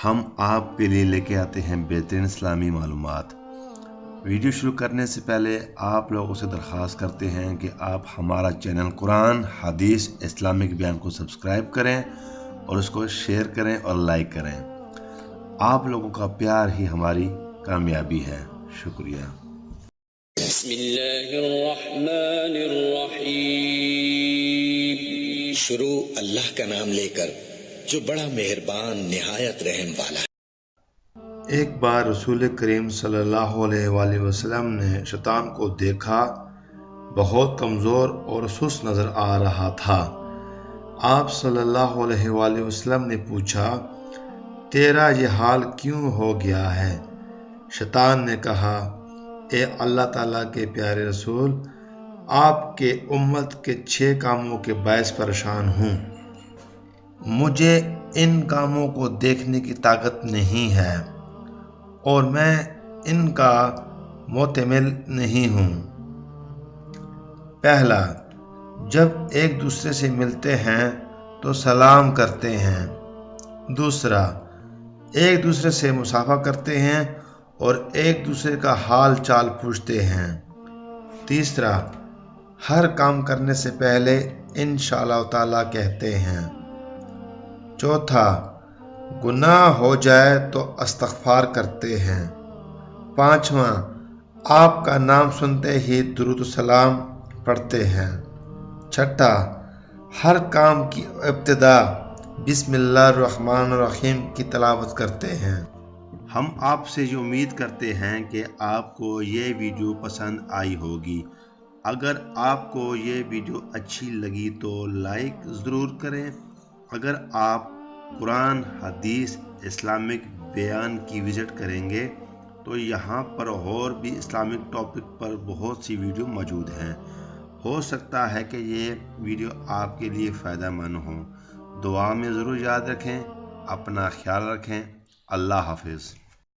ہم آپ کے لیے لے کے آتے ہیں بہترین اسلامی معلومات۔ ویڈیو شروع کرنے سے پہلے آپ لوگوں سے درخواست کرتے ہیں کہ آپ ہمارا چینل قرآن حدیث اسلامک بیان کو سبسکرائب کریں اور اس کو شیئر کریں اور لائک کریں۔ آپ لوگوں کا پیار ہی ہماری کامیابی ہے۔ شکریہ۔ بسم اللہ الرحمن الرحیم۔ شروع اللہ کا نام لے کر جو بڑا مہربان نہایت رحم والا ہے۔ ایک بار رسول کریم صلی اللہ علیہ وآلہ وسلم نے شیطان کو دیکھا، بہت کمزور اور سست نظر آ رہا تھا۔ آپ صلی اللہ علیہ وآلہ وسلم نے پوچھا، تیرا یہ حال کیوں ہو گیا ہے؟ شیطان نے کہا، اے اللہ تعالیٰ کے پیارے رسول، آپ کے امت کے 6 کاموں کے باعث پریشان ہوں۔ مجھے ان کاموں کو دیکھنے کی طاقت نہیں ہے اور میں ان کا محتمل نہیں ہوں۔ پہلا، جب ایک دوسرے سے ملتے ہیں تو سلام کرتے ہیں۔ دوسرا، ایک دوسرے سے مصافحہ کرتے ہیں اور ایک دوسرے کا حال چال پوچھتے ہیں۔ تیسرا، ہر کام کرنے سے پہلے انشاءاللہ تعالیٰ کہتے ہیں۔ چوتھا، گناہ ہو جائے تو استغفار کرتے ہیں۔ پانچواں، آپ کا نام سنتے ہی درود و سلام پڑھتے ہیں۔ چھٹا، ہر کام کی ابتدا بسم اللہ الرحمن الرحیم کی تلاوت کرتے ہیں۔ ہم آپ سے یہ امید کرتے ہیں کہ آپ کو یہ ویڈیو پسند آئی ہوگی۔ اگر آپ کو یہ ویڈیو اچھی لگی تو لائک ضرور کریں۔ اگر آپ قرآن حدیث اسلامک بیان کی وزٹ کریں گے تو یہاں پر اور بھی اسلامک ٹاپک پر بہت سی ویڈیو موجود ہیں۔ ہو سکتا ہے کہ یہ ویڈیو آپ کے لیے فائدہ مند ہوں۔ دعا میں ضرور یاد رکھیں۔ اپنا خیال رکھیں۔ اللہ حافظ۔